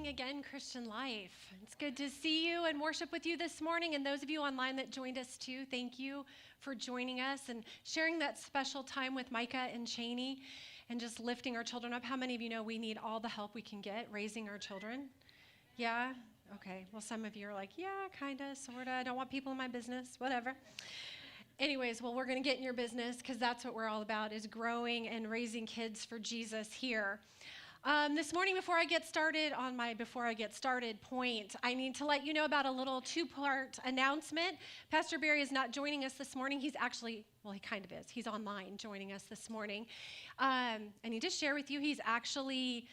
morning again, Christian.Life. It's good to see you and worship with you this morning. And those of you online that joined us too, thank you for joining us and sharing that special time with Micah and Cheney and just lifting our children up. How many of you know we need all the help we can get raising our children? Yeah? Okay. Well, some of you are like, yeah, kind of, sort of. I don't want people in my business, whatever. Anyways, well, we're going to get in your business because that's what we're all about, is growing and raising kids for Jesus here. This morning, before I get started on my point, I need to let you know about a little two-part announcement. Pastor Barry is not joining us this morning. He's actually, well, he kind of is. He's online joining us this morning. I need to share with you, he's actually,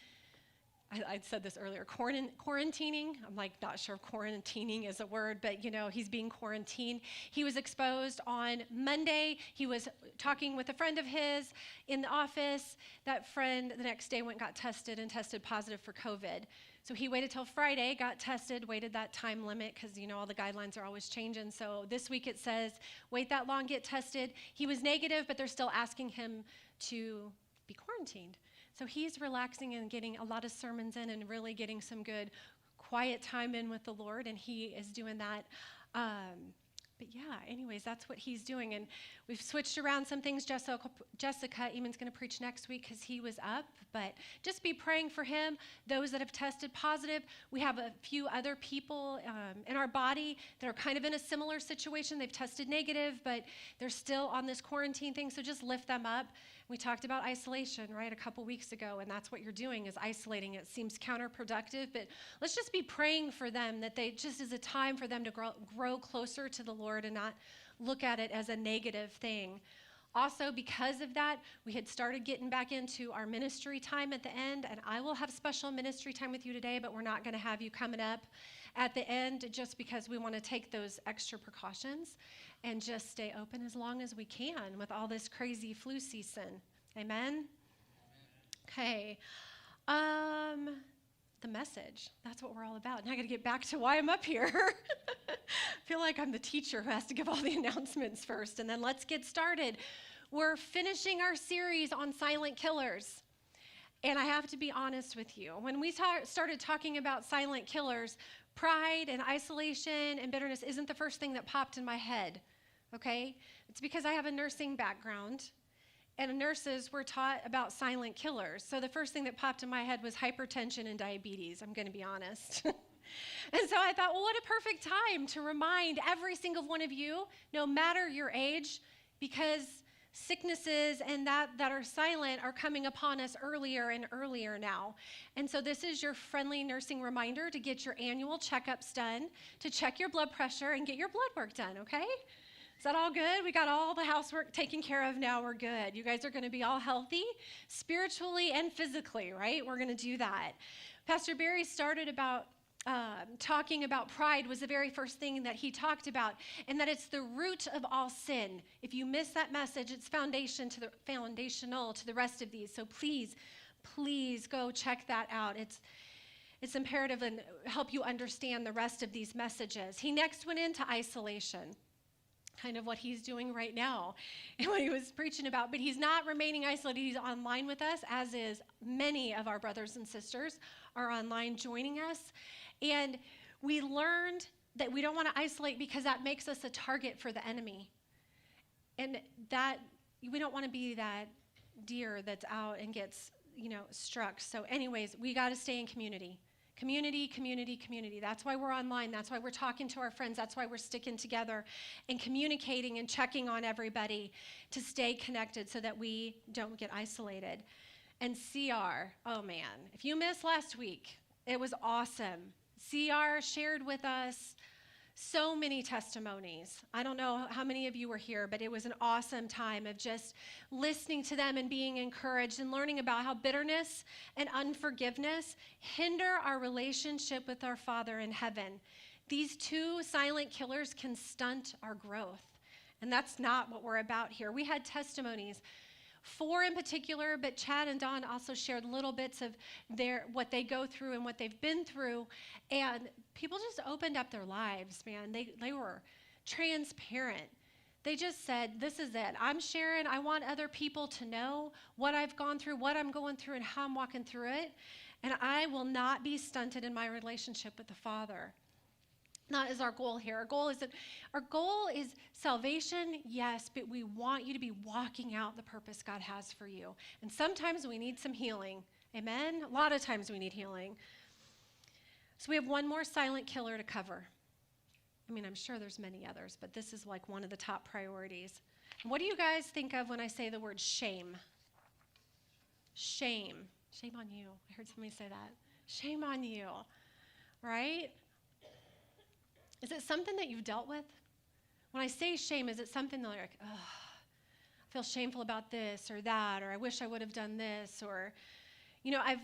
I said this earlier, quarantining. I'm like not sure if quarantining is a word, but he's being quarantined. He was exposed on Monday. He was talking with a friend of his in the office. That friend the next day got tested and tested positive for COVID. So he waited till Friday, got tested, waited that time limit because all the guidelines are always changing. So this week it says wait that long, get tested. He was negative, but they're still asking him to be quarantined. So he's relaxing and getting a lot of sermons in and really getting some good quiet time in with the Lord, and he is doing that. But yeah, anyways, that's what he's doing. And we've switched around some things. Jessica Eamon's going to preach next week because he was up. But just be praying for him, those that have tested positive. We have a few other people in our body that are kind of in a similar situation. They've tested negative, but they're still on this quarantine thing. So just lift them up. We talked about isolation, right, a couple weeks ago, and that's what you're doing is isolating. It seems counterproductive, but let's just be praying for them that they just is a time for them to grow closer to the Lord and not look at it as a negative thing. Also, because of that, we had started getting back into our ministry time at the end, and I will have special ministry time with you today, but we're not going to have you coming up at the end just because we want to take those extra precautions and just stay open as long as we can with all this crazy flu season. Amen? Okay. The message. That's what we're all about. Now I got to get back to why I'm up here. I feel like I'm the teacher who has to give all the announcements first, and then let's get started. We're finishing our series on silent killers. And I have to be honest with you. When we started talking about silent killers, pride and isolation and bitterness isn't the first thing that popped in my head, okay? It's because I have a nursing background, and nurses were taught about silent killers. So the first thing that popped in my head was hypertension and diabetes, I'm going to be honest. And so I thought, well, what a perfect time to remind every single one of you, no matter your age, because sicknesses and that are silent are coming upon us earlier and earlier now. And so this is your friendly nursing reminder to get your annual checkups done, to check your blood pressure and get your blood work done, okay? Is that all good? We got all the housework taken care of now. We're good. You guys are going to be all healthy, spiritually and physically, right? We're going to do that. Pastor Barry started about talking about pride was the very first thing that he talked about, and that it's the root of all sin. If you miss that message, it's foundational to the rest of these. So please go check that out. It's imperative and help you understand the rest of these messages. He next went into isolation, kind of what he's doing right now and what he was preaching about. But he's not remaining isolated. He's online with us, as is many of our brothers and sisters are online joining us. And we learned that we don't want to isolate because that makes us a target for the enemy. And that we don't want to be that deer that's out and gets, struck. So anyways, we got to stay in community. Community. That's why we're online. That's why we're talking to our friends. That's why we're sticking together and communicating and checking on everybody to stay connected so that we don't get isolated. And CR, oh man, if you missed last week, it was awesome. CR shared with us so many testimonies. I don't know how many of you were here, but it was an awesome time of just listening to them and being encouraged and learning about how bitterness and unforgiveness hinder our relationship with our Father in heaven. These two silent killers can stunt our growth, and that's not what we're about here. We had testimonies, 4 in particular, but Chad and Dawn also shared little bits of what they go through and what they've been through, and people just opened up their lives, man. They were transparent. They just said, this is it. I'm sharing. I want other people to know what I've gone through, what I'm going through, and how I'm walking through it. And I will not be stunted in my relationship with the Father. That is our goal here. Our goal is salvation, yes, but we want you to be walking out the purpose God has for you. And sometimes we need some healing. Amen? A lot of times we need healing. So we have one more silent killer to cover. I mean, I'm sure there's many others, but this is like one of the top priorities. What do you guys think of when I say the word shame? Shame. Shame on you. I heard somebody say that. Shame on you, right? Is it something that you've dealt with? When I say shame, is it something that you're like, oh, I feel shameful about this or that, or I wish I would have done this, or, I've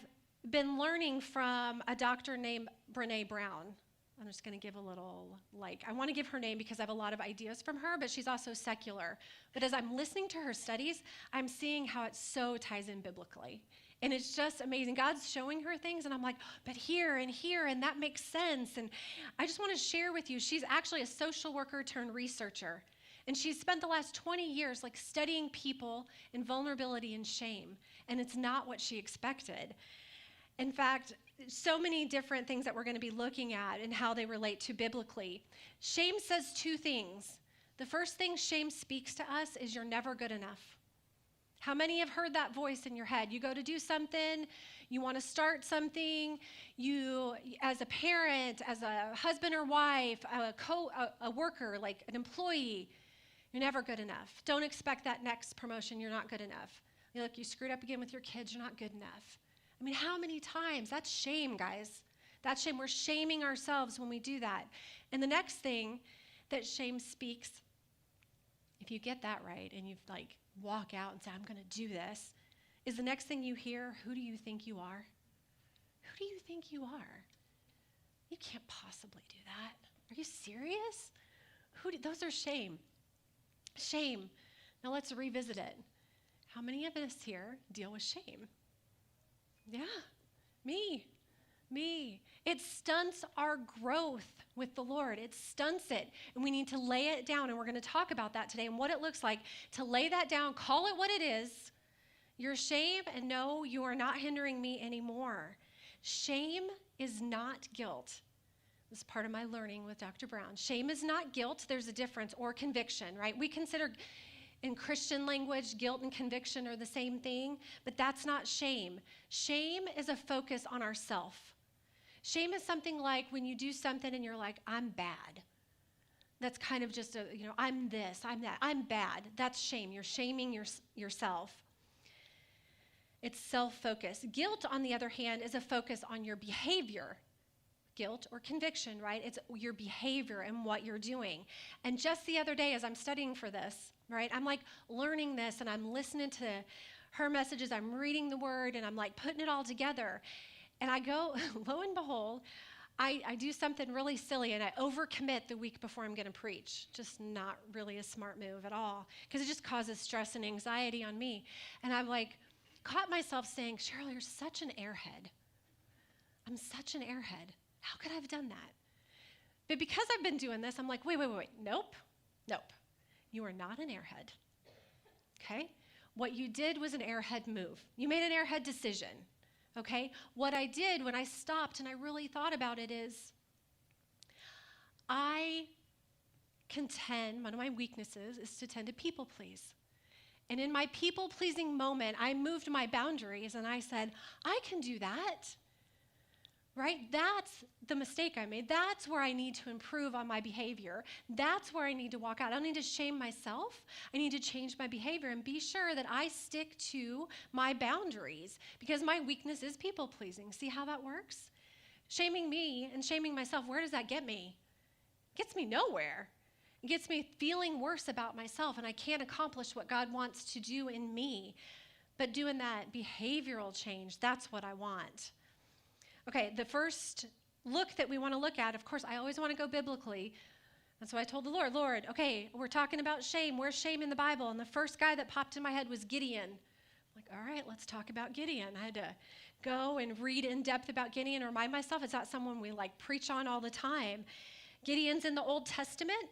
been learning from a doctor named Brene Brown. I'm just going to give a little, I want to give her name because I have a lot of ideas from her, but she's also secular. But as I'm listening to her studies, I'm seeing how it so ties in biblically. And it's just amazing. God's showing her things, and I'm like, but here, and that makes sense. And I just want to share with you, she's actually a social worker turned researcher. And she's spent the last 20 years studying people in vulnerability and shame. And it's not what she expected. In fact, so many different things that we're going to be looking at and how they relate to biblically. Shame says two things. The first thing shame speaks to us is you're never good enough. How many have heard that voice in your head? You go to do something, you want to start something, you, as a parent, as a husband or wife, a worker, like an employee, you're never good enough. Don't expect that next promotion, you're not good enough. You screwed up again with your kids, you're not good enough. I mean, how many times? That's shame, guys. That's shame. We're shaming ourselves when we do that. And the next thing that shame speaks, if you get that right and you walk out and say, I'm going to do this, is the next thing you hear, who do you think you are? Who do you think you are? You can't possibly do that. Are you serious? Those are shame. Shame. Now let's revisit it. How many of us here deal with shame? Yeah, me. It stunts our growth with the Lord. It stunts it. And we need to lay it down. And we're going to talk about that today and what it looks like to lay that down, call it what it is, your shame, and no, you are not hindering me anymore. Shame is not guilt. This is part of my learning with Dr. Brown. Shame is not guilt. There's a difference, or conviction, right? We consider in Christian language, guilt and conviction are the same thing, but that's not shame. Shame is a focus on ourself. Shame is something like when you do something and you're like, I'm bad. That's kind of just I'm this, I'm that, I'm bad. That's shame. You're shaming yourself. It's self-focus. Guilt, on the other hand, is a focus on your behavior. Guilt or conviction, right? It's your behavior and what you're doing. And just the other day, as I'm studying for this, right, I'm learning this and I'm listening to her messages, I'm reading the word and I'm putting it all together. And I go, lo and behold, I do something really silly and I overcommit the week before I'm going to preach. Just not really a smart move at all, because it just causes stress and anxiety on me. And I've caught myself saying, Sheryl, you're such an airhead. I'm such an airhead. How could I have done that? But because I've been doing this, I'm wait. Nope. You are not an airhead. Okay? What you did was an airhead move. You made an airhead decision. Okay? What I did when I stopped and I really thought about it is one of my weaknesses is to tend to people please. And in my people pleasing moment, I moved my boundaries and I said, I can do that. Right? That's the mistake I made. That's where I need to improve on my behavior. That's where I need to walk out. I don't need to shame myself. I need to change my behavior and be sure that I stick to my boundaries, because my weakness is people pleasing. See how that works? Shaming me and shaming myself, where does that get me? It gets me nowhere. It gets me feeling worse about myself, and I can't accomplish what God wants to do in me. But doing that behavioral change, that's what I want. Okay, the first look that we want to look at, of course, I always want to go biblically. And so I told the Lord, okay, we're talking about shame. Where's shame in the Bible? And the first guy that popped in my head was Gideon. I'm all right, let's talk about Gideon. I had to go and read in depth about Gideon and remind myself it's not someone we preach on all the time. Gideon's in the Old Testament.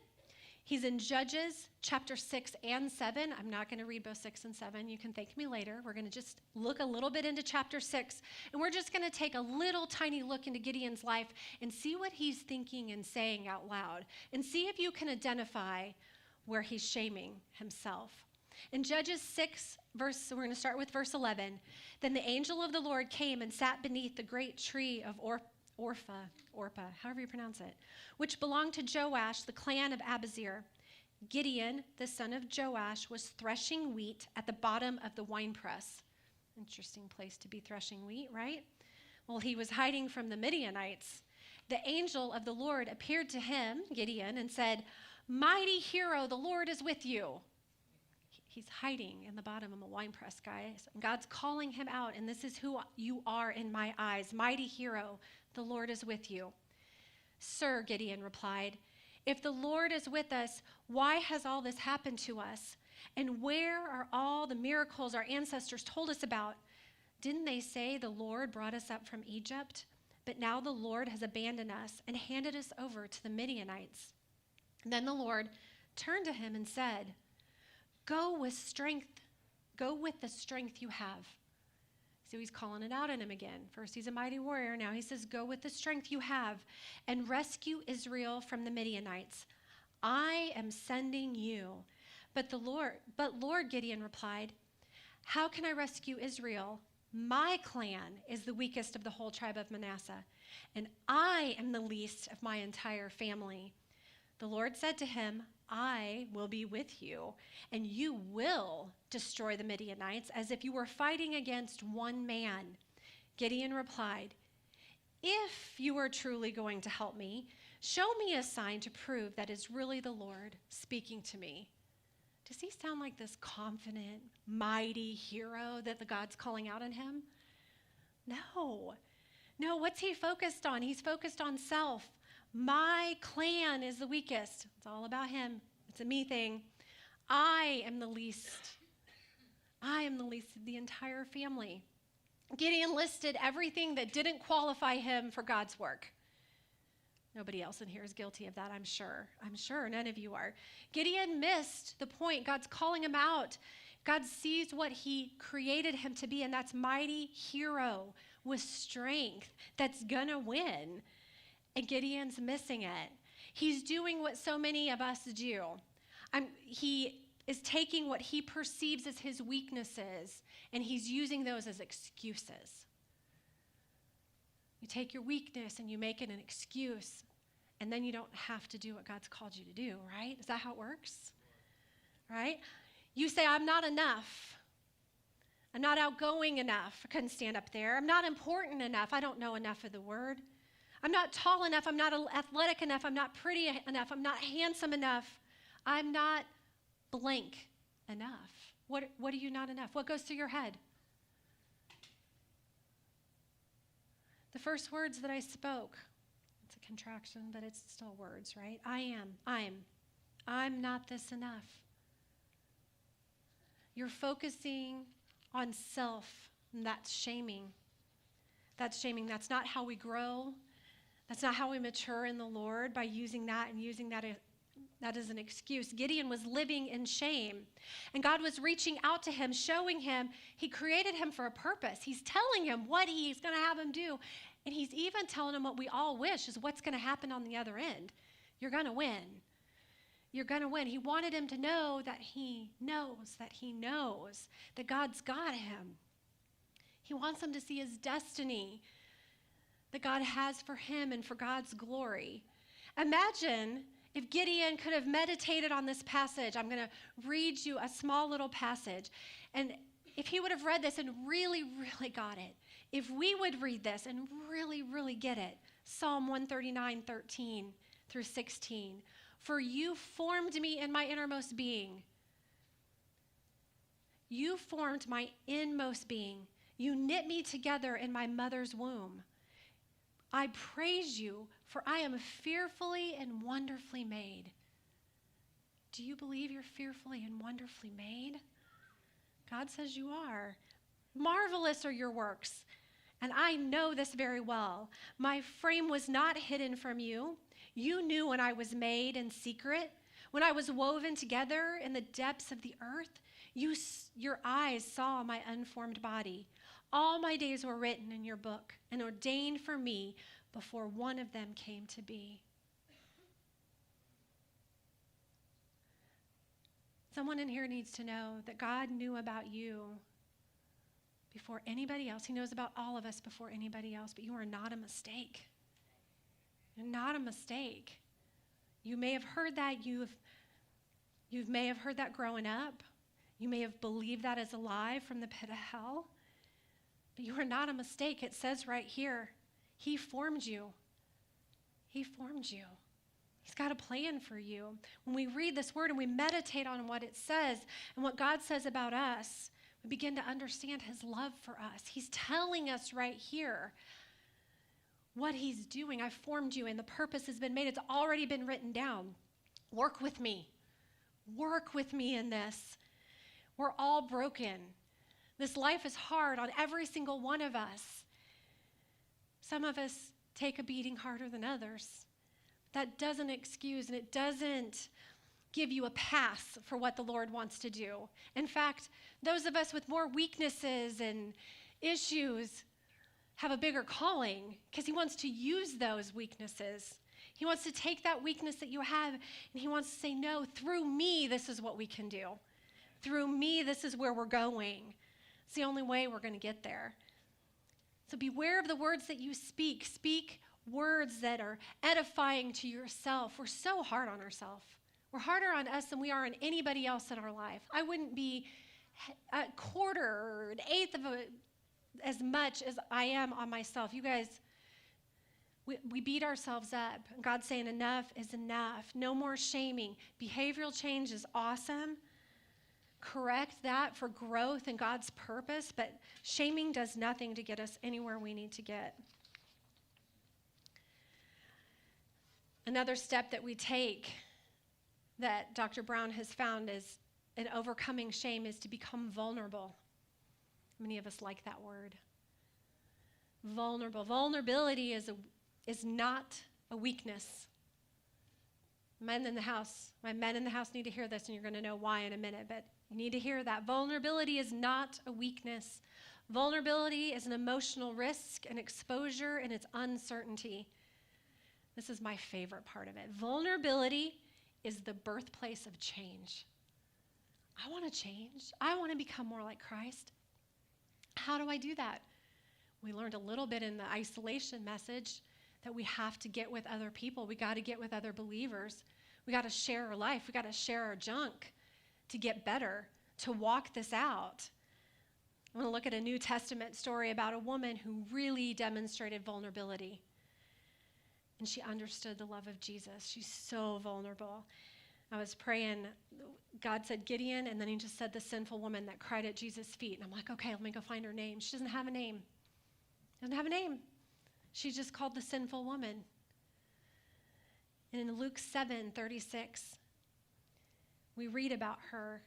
He's in Judges chapter 6 and 7. I'm not going to read both 6 and 7. You can thank me later. We're going to just look a little bit into chapter 6, and we're just going to take a little tiny look into Gideon's life and see what he's thinking and saying out loud, and see if you can identify where he's shaming himself. In Judges 6, we're going to start with verse 11. Then the angel of the Lord came and sat beneath the great tree of Orpah, however you pronounce it, which belonged to Joash, the clan of Abiezer. Gideon, the son of Joash, was threshing wheat at the bottom of the winepress. Interesting place to be threshing wheat, right? Well, he was hiding from the Midianites. The angel of the Lord appeared to him, Gideon, and said, "Mighty hero, the Lord is with you." He's hiding in the bottom of a winepress, guys. And God's calling him out, and this is who you are in my eyes. Mighty hero, the Lord is with you. "Sir," Gideon replied, "if the Lord is with us, why has all this happened to us? And where are all the miracles our ancestors told us about? Didn't they say the Lord brought us up from Egypt? But now the Lord has abandoned us and handed us over to the Midianites." And then the Lord turned to him and said, Go with the strength you have." So he's calling it out in him again. First he's a mighty warrior. Now he says, "Go with the strength you have and rescue Israel from the Midianites. I am sending you." But Lord, Gideon replied, "How can I rescue Israel? My clan is the weakest of the whole tribe of Manasseh, and I am the least of my entire family." The Lord said to him, "I will be with you, and you will destroy the Midianites as if you were fighting against one man." Gideon replied, "If you are truly going to help me, show me a sign to prove that it's really the Lord speaking to me." Does he sound like this confident, mighty hero that the God's calling out in him? No, what's he focused on? He's focused on self. My clan is the weakest. It's all about him. It's a me thing. I am the least of the entire family. Gideon listed everything that didn't qualify him for God's work. Nobody else in here is guilty of that, I'm sure. I'm sure none of you are. Gideon missed the point. God's calling him out. God sees what he created him to be, and that's mighty hero with strength that's gonna win. And Gideon's missing it. He's doing what so many of us do. He is taking what he perceives as his weaknesses, and he's using those as excuses. You take your weakness and you make it an excuse, and then you don't have to do what God's called you to do, right? Is that how it works? Right? You say, "I'm not enough. I'm not outgoing enough. I couldn't stand up there. I'm not important enough. I don't know enough of the word. I'm not tall enough. I'm not athletic enough. I'm not pretty enough. I'm not handsome enough. I'm not blank enough." What are you not enough? What goes through your head? The first words that I spoke, it's a contraction, but it's still words, right? I'm not this enough. You're focusing on self, and that's shaming. That's shaming. That's not how we grow. That's not how we mature in the Lord, by using that as an excuse. Gideon was living in shame, and God was reaching out to him, showing him he created him for a purpose. He's telling him what he's going to have him do, and he's even telling him what we all wish is what's going to happen on the other end. You're going to win. You're going to win. He wanted him to know that he knows that God's got him. He wants him to see his destiny that God has for him and for God's glory. Imagine if Gideon could have meditated on this passage. I'm going to read you a small little passage. And if he would have read this and really, really got it, if we would read this and really, really get it, Psalm 139, 13 through 16. "For you formed me in my innermost being. You formed my inmost being. You knit me together in my mother's womb. I praise you, for I am fearfully and wonderfully made." Do you believe you're fearfully and wonderfully made? God says you are. "Marvelous are your works, and I know this very well. My frame was not hidden from you. You knew when I was made in secret, When I was woven together in the depths of the earth, your eyes saw my unformed body. All my days were written in your book and ordained for me before one of them came to be. Someone in here needs to know that God knew about you before anybody else. He knows about all of us before anybody else, but you are not a mistake. You're not a mistake. You may have heard that. You may have heard that growing up. You may have believed that as a lie from the pit of hell. But you are not a mistake. It says right here, he formed you. He formed you. He's got a plan for you. When we read this word and we meditate on what it says and what God says about us, we begin to understand his love for us. He's telling us right here what he's doing. I formed you and the purpose has been made. It's already been written down. Work with me. Work with me in this. We're all broken. This life is hard on every single one of us. Some of us take a beating harder than others. That doesn't excuse and it doesn't give you a pass for what the Lord wants to do. In fact, those of us with more weaknesses and issues have a bigger calling because he wants to use those weaknesses. He wants to take that weakness that you have and he wants to say, no, through me, this is what we can do. Through me, this is where we're going. It's the only way we're going to get there. So beware of the words that you speak. Speak words that are edifying to yourself. We're so hard on ourselves. We're harder on us than we are on anybody else in our life. I wouldn't be a quarter or an eighth of as much as I am on myself. You guys, we beat ourselves up. God's saying enough is enough. No more shaming. Behavioral change is awesome. Correct that for growth and God's purpose, but shaming does nothing to get us anywhere we need to get. Another step that we take that Dr. Brown has found is in overcoming shame is to become vulnerable. Many of us like that word. Vulnerable. Vulnerability is not a weakness. My men in the house need to hear this, and you're going to know why in a minute, but you need to hear that. Vulnerability is not a weakness. Vulnerability is an emotional risk and exposure, and it's uncertainty. This is my favorite part of it. Vulnerability is the birthplace of change. I want to change. I want to become more like Christ. How do I do that? We learned a little bit in the isolation message that we have to get with other people. We got to get with other believers. We got to share our life. We got to share our junk to get better, to walk this out. I want to look at a New Testament story about a woman who really demonstrated vulnerability. And she understood the love of Jesus. She's so vulnerable. I was praying, God said Gideon, and then he just said the sinful woman that cried at Jesus' feet. And I'm like, okay, let me go find her name. She doesn't have a name. Doesn't have a name. She's just called the sinful woman. And in Luke 7:36, we read about her.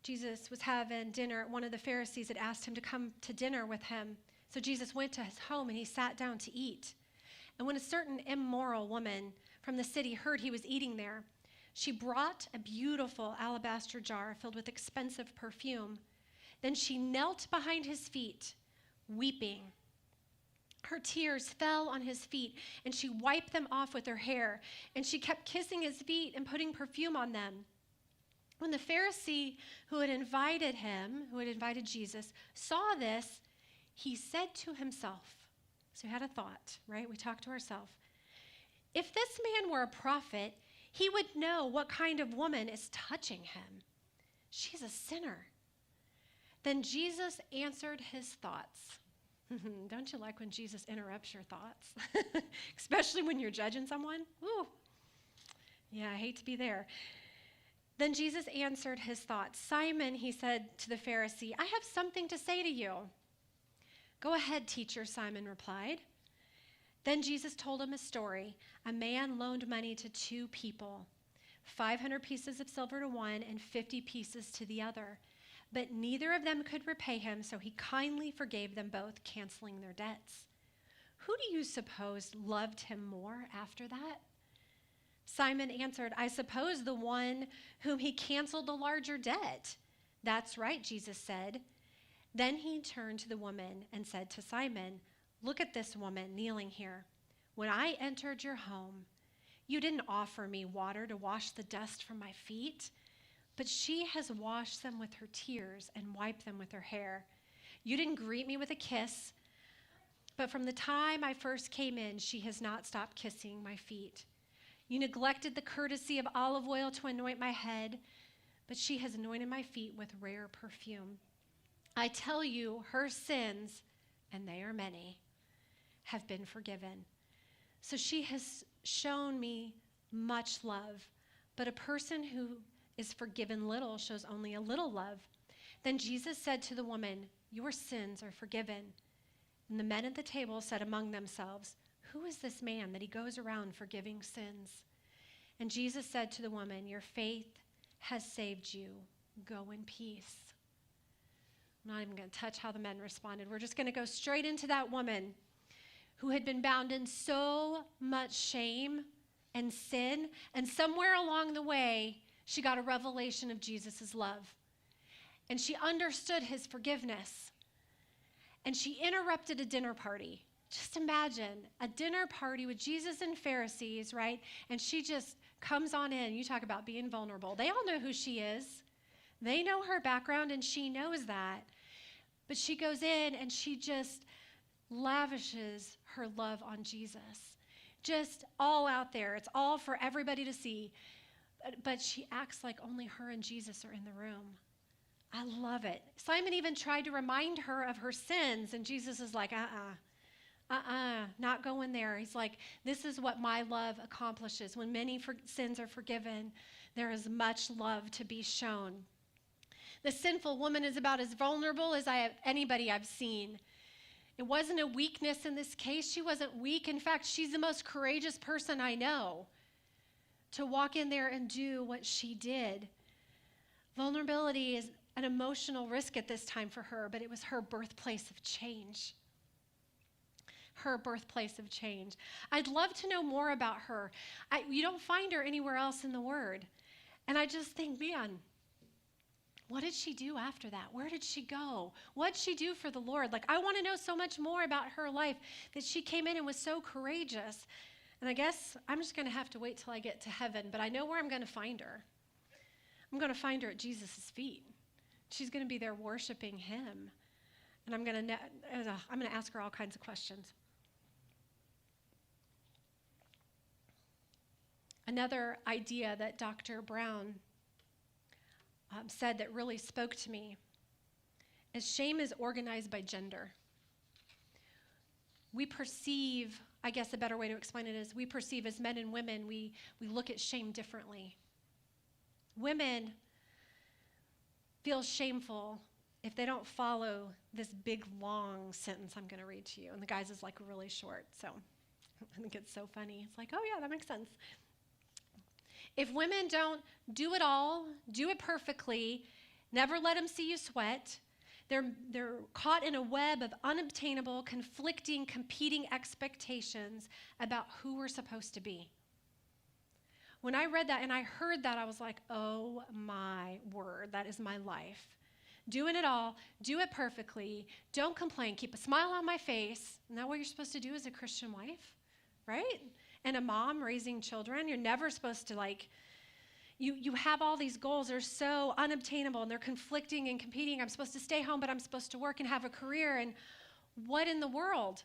Jesus was having dinner. One of the Pharisees had asked him to come to dinner with him. So Jesus went to his home and he sat down to eat. And when a certain immoral woman from the city heard he was eating there, she brought a beautiful alabaster jar filled with expensive perfume. Then she knelt behind his feet, weeping. Her tears fell on his feet, and she wiped them off with her hair, and she kept kissing his feet and putting perfume on them. When the Pharisee who had invited Jesus, saw this, he said to himself, so he had a thought, right? We talk to ourselves. If this man were a prophet, he would know what kind of woman is touching him. She's a sinner. Then Jesus answered his thoughts. Don't you like when Jesus interrupts your thoughts? Especially when you're judging someone? Ooh. Yeah, I hate to be there. Then Jesus answered his thoughts. Simon, he said to the Pharisee, I have something to say to you. Go ahead, teacher, Simon replied. Then Jesus told him a story. A man loaned money to two people, 500 pieces of silver to one and 50 pieces to the other. But neither of them could repay him, so he kindly forgave them both, canceling their debts. Who do you suppose loved him more after that? Simon answered, I suppose the one whom he canceled the larger debt. That's right, Jesus said. Then he turned to the woman and said to Simon, look at this woman kneeling here. When I entered your home, you didn't offer me water to wash the dust from my feet, but she has washed them with her tears and wiped them with her hair. You didn't greet me with a kiss, but from the time I first came in, she has not stopped kissing my feet. You neglected the courtesy of olive oil to anoint my head, but she has anointed my feet with rare perfume. I tell you, her sins, and they are many, have been forgiven. So she has shown me much love, but a person who is forgiven little shows only a little love. Then Jesus said to the woman, your sins are forgiven. And the men at the table said among themselves, who is this man that he goes around forgiving sins? And Jesus said to the woman, your faith has saved you. Go in peace. I'm not even going to touch how the men responded. We're just going to go straight into that woman who had been bound in so much shame and sin. And somewhere along the way, she got a revelation of Jesus' love. And she understood his forgiveness. And she interrupted a dinner party. Just imagine a dinner party with Jesus and Pharisees, right? And she just comes on in. You talk about being vulnerable. They all know who she is. They know her background, and she knows that. But she goes in, and she just lavishes her love on Jesus. Just all out there. It's all for everybody to see. But she acts like only her and Jesus are in the room. I love it. Simon even tried to remind her of her sins, and Jesus is like, not going there. He's like, this is what my love accomplishes. When many sins are forgiven, there is much love to be shown. The sinful woman is about as vulnerable as anybody I've seen. It wasn't a weakness in this case. She wasn't weak. In fact, she's the most courageous person I know to walk in there and do what she did. Vulnerability is an emotional risk at this time for her, but it was her birthplace of change. Her birthplace of change. I'd love to know more about her. You don't find her anywhere else in the Word. And I just think, man, what did she do after that? Where did she go? What did she do for the Lord? Like, I want to know so much more about her life, that she came in and was so courageous. And I guess I'm just going to have to wait till I get to heaven, but I know where I'm going to find her. I'm going to find her at Jesus' feet. She's going to be there worshiping him. And I'm going to ask her all kinds of questions. Another idea that Dr. Brown said that really spoke to me is shame is organized by gender. We perceive, I guess a better way to explain it is, we perceive as men and women, we look at shame differently. Women feel shameful if they don't follow this big, long sentence I'm going to read to you. And the guy's is like really short, so I think it's so funny. It's like, oh yeah, that makes sense. If women don't do it all, do it perfectly, never let them see you sweat, they're caught in a web of unobtainable, conflicting, competing expectations about who we're supposed to be. When I read that and I heard that, I was like, oh my word, that is my life. Doing it all, do it perfectly, don't complain, keep a smile on my face. Isn't that what you're supposed to do as a Christian wife, right? And a mom raising children, you're never supposed to you have all these goals, they're so unobtainable and they're conflicting and competing. I'm supposed to stay home, but I'm supposed to work and have a career, and what in the world?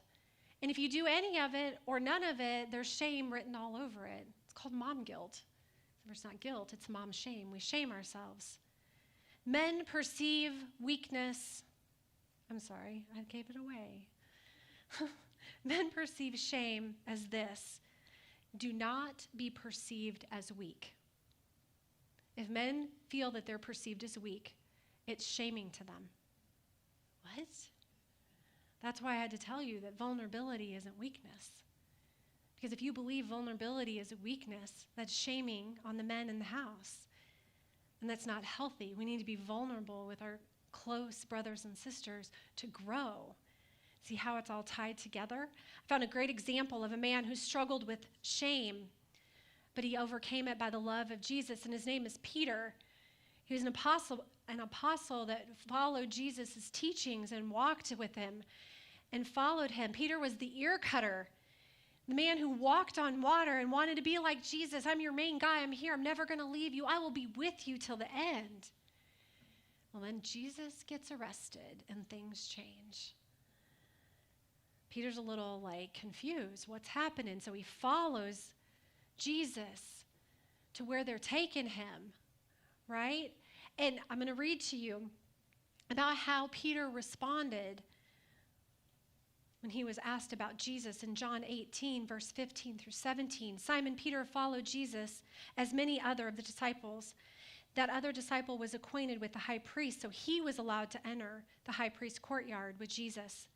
And if you do any of it or none of it, there's shame written all over it. It's called mom guilt. It's not guilt, it's mom shame. We shame ourselves. Men perceive weakness. I'm sorry, I gave it away. Men perceive shame as this: do not be perceived as weak. If men feel that they're perceived as weak, it's shaming to them. What? That's why I had to tell you that vulnerability isn't weakness. Because if you believe vulnerability is a weakness, that's shaming on the men in the house. And that's not healthy. We need to be vulnerable with our close brothers and sisters to grow. See how it's all tied together? I found a great example of a man who struggled with shame, but he overcame it by the love of Jesus, and his name is Peter. He was an apostle that followed Jesus' teachings and walked with him and followed him. Peter was the ear cutter, the man who walked on water and wanted to be like Jesus. I'm your main guy. I'm here. I'm never going to leave you. I will be with you till the end. Well, then Jesus gets arrested and things change. Peter's a little confused. What's happening? So he follows Jesus to where they're taking him, right? And I'm going to read to you about how Peter responded when he was asked about Jesus in John 18, verse 15 through 17. Simon Peter followed Jesus, as many other of the disciples. That other disciple was acquainted with the high priest, so he was allowed to enter the high priest's courtyard with Jesus.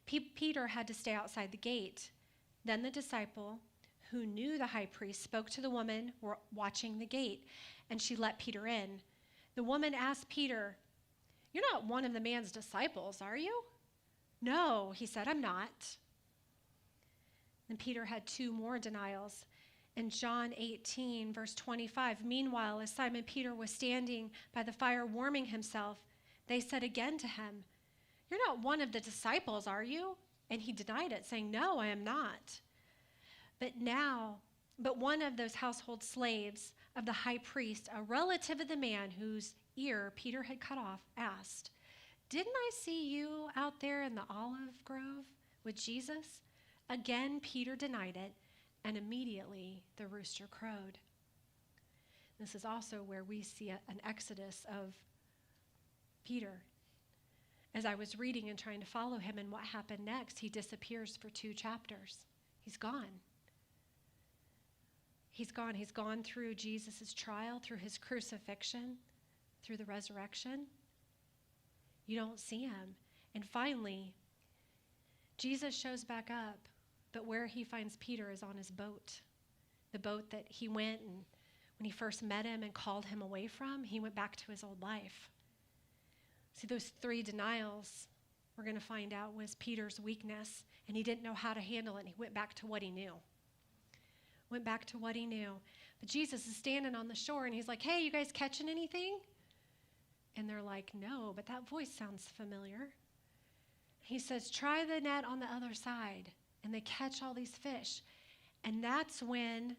Peter had to stay outside the gate. Then the disciple who knew the high priest spoke to the woman watching the gate, and she let Peter in. The woman asked Peter, "You're not one of the man's disciples, are you?" "No," he said, "I'm not." Then Peter had two more denials. In John 18, verse 25, meanwhile, as Simon Peter was standing by the fire warming himself, they said again to him, "You're not one of the disciples, are you?" And he denied it, saying, "No, I am not." But one of those household slaves of the high priest, a relative of the man whose ear Peter had cut off, asked, "Didn't I see you out there in the olive grove with Jesus?" Again, Peter denied it, and immediately the rooster crowed. This is also where we see an exodus of Peter. As I was reading and trying to follow him and what happened next, he disappears for 2 chapters. He's gone. He's gone. He's gone through Jesus' trial, through his crucifixion, through the resurrection. You don't see him. And finally, Jesus shows back up, but where he finds Peter is on his boat. The boat that he went and when he first met him and called him away from, he went back to his old life. See, those 3 denials, we're going to find out, was Peter's weakness, and he didn't know how to handle it, and he went back to what he knew. But Jesus is standing on the shore, and he's like, "Hey, you guys catching anything?" And they're like, "No, but that voice sounds familiar." He says, "Try the net on the other side." And they catch all these fish. And that's when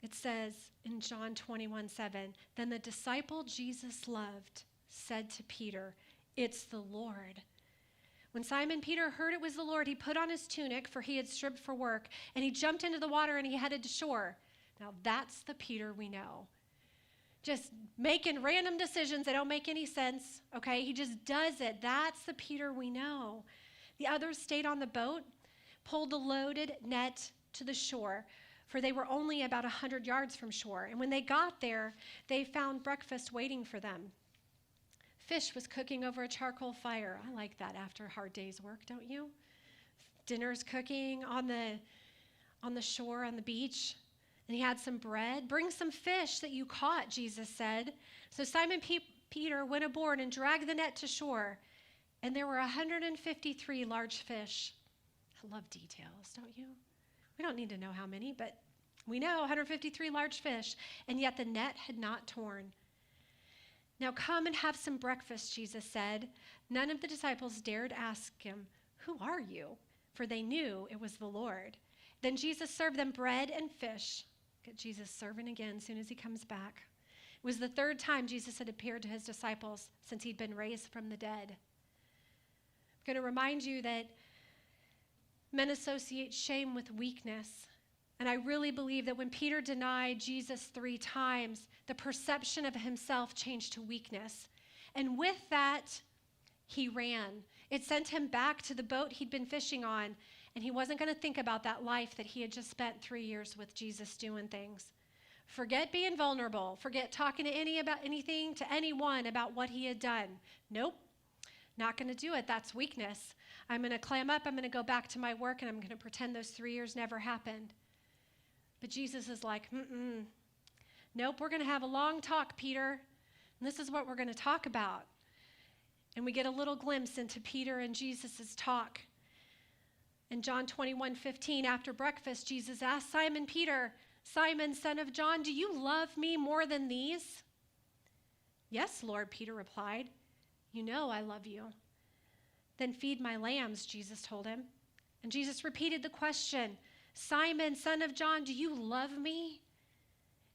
it says in John 21:7, then the disciple Jesus loved said to Peter, "It's the Lord." When Simon Peter heard it was the Lord, he put on his tunic, for he had stripped for work, and he jumped into the water and he headed to shore. Now that's the Peter we know. Just making random decisions that don't make any sense, okay? He just does it. That's the Peter we know. The others stayed on the boat, pulled the loaded net to the shore, for they were only about 100 yards from shore. And when they got there, they found breakfast waiting for them. Fish was cooking over a charcoal fire. I like that after a hard day's work, don't you? Dinner's cooking on the shore, on the beach. And he had some bread. "Bring some fish that you caught," Jesus said. So Simon Peter went aboard and dragged the net to shore. And there were 153 large fish. I love details, don't you? We don't need to know how many, but we know 153 large fish. And yet the net had not torn. "Now come and have some breakfast," Jesus said. None of the disciples dared ask him, "Who are you?" For they knew it was the Lord. Then Jesus served them bread and fish. Get Jesus serving again as soon as he comes back. It was the 3rd time Jesus had appeared to his disciples since he'd been raised from the dead. I'm going to remind you that men associate shame with weakness. And I really believe that when Peter denied Jesus 3 times, the perception of himself changed to weakness. And with that, he ran. It sent him back to the boat he'd been fishing on, and he wasn't going to think about that life that he had just spent 3 years with Jesus doing things. Forget being vulnerable. Forget talking to anything to anyone about what he had done. Nope, not going to do it. That's weakness. I'm going to clam up. I'm going to go back to my work, and I'm going to pretend those 3 years never happened. But Jesus is like, nope, we're going to have a long talk, Peter. And this is what we're going to talk about. And we get a little glimpse into Peter and Jesus' talk. In John 21:15, after breakfast, Jesus asked Simon Peter, Simon, son of John, do you love me more than these?" "Yes, Lord," Peter replied. "You know I love you." "Then feed my lambs," Jesus told him. And Jesus repeated the question, "Simon, son of John, do you love me?"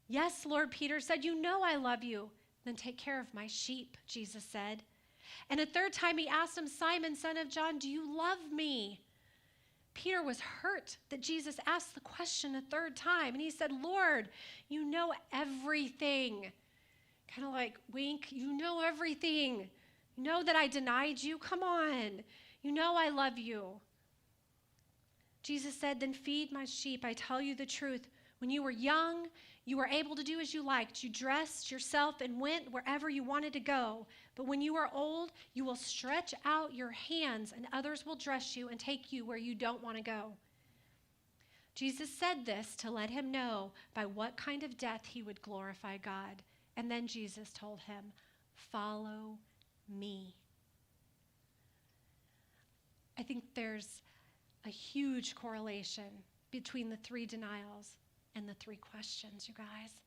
"Yes, Lord," Peter said, "you know I love you." "Then take care of my sheep," Jesus said. And a third time he asked him, "Simon, son of John, do you love me?" Peter was hurt that Jesus asked the question a third time. And he said, "Lord, you know everything." Kind of like, wink, "You know everything. You know that I denied you. Come on. You know I love you." Jesus said, "Then feed my sheep. I tell you the truth. When you were young, you were able to do as you liked. You dressed yourself and went wherever you wanted to go. But when you are old, you will stretch out your hands and others will dress you and take you where you don't want to go." Jesus said this to let him know by what kind of death he would glorify God. And then Jesus told him, "Follow me." I think there's a huge correlation between the 3 denials and the 3 questions, you guys.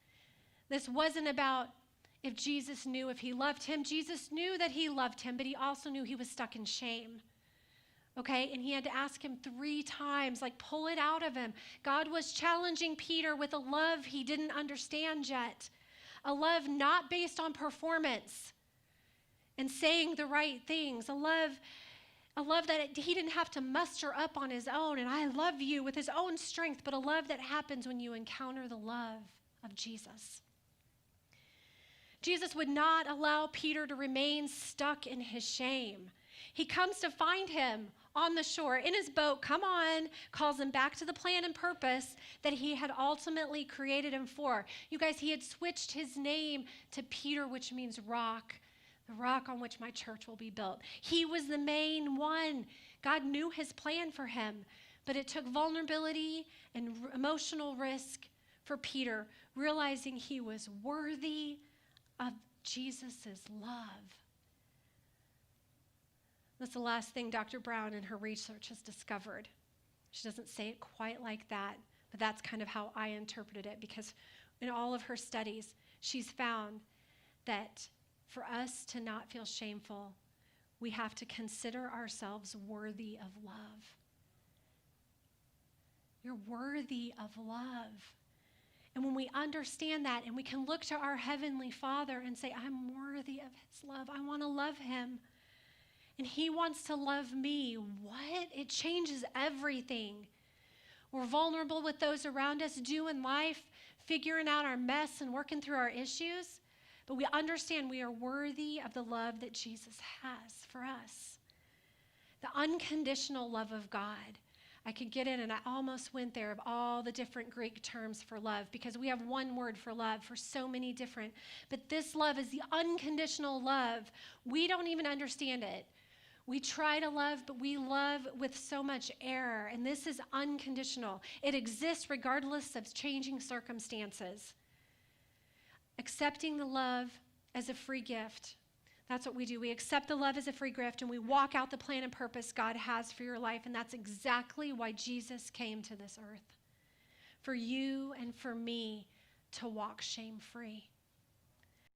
This wasn't about if Jesus knew if he loved him. Jesus knew that he loved him, but he also knew he was stuck in shame. Okay, and he had to ask him 3 times, like pull it out of him. God was challenging Peter with a love he didn't understand yet. A love not based on performance and saying the right things. A love that he didn't have to muster up on his own, and I love you with his own strength, but a love that happens when you encounter the love of Jesus. Jesus would not allow Peter to remain stuck in his shame. He comes to find him on the shore in his boat, calls him back to the plan and purpose that he had ultimately created him for. You guys, he had switched his name to Peter, which means rock. The rock on which my church will be built. He was the main one. God knew his plan for him, but it took vulnerability and emotional risk for Peter, realizing he was worthy of Jesus' love. That's the last thing Dr. Brown in her research has discovered. She doesn't say it quite like that, but that's kind of how I interpreted it, because in all of her studies, she's found that for us to not feel shameful, we have to consider ourselves worthy of love. You're worthy of love. And when we understand that and we can look to our Heavenly Father and say, I'm worthy of his love. I want to love him. And he wants to love me. What? It changes everything. We're vulnerable with those around us, doing life, figuring out our mess and working through our issues. But we understand we are worthy of the love that Jesus has for us. The unconditional love of God. I could get in, and I almost went there, of all the different Greek terms for love, because we have one word for love for so many different. But this love is the unconditional love. We don't even understand it. We try to love, but we love with so much error. And this is unconditional. It exists regardless of changing circumstances. Accepting the love as a free gift. That's what we do. We accept the love as a free gift, and we walk out the plan and purpose God has for your life. And that's exactly why Jesus came to this earth. For you and for me to walk shame-free.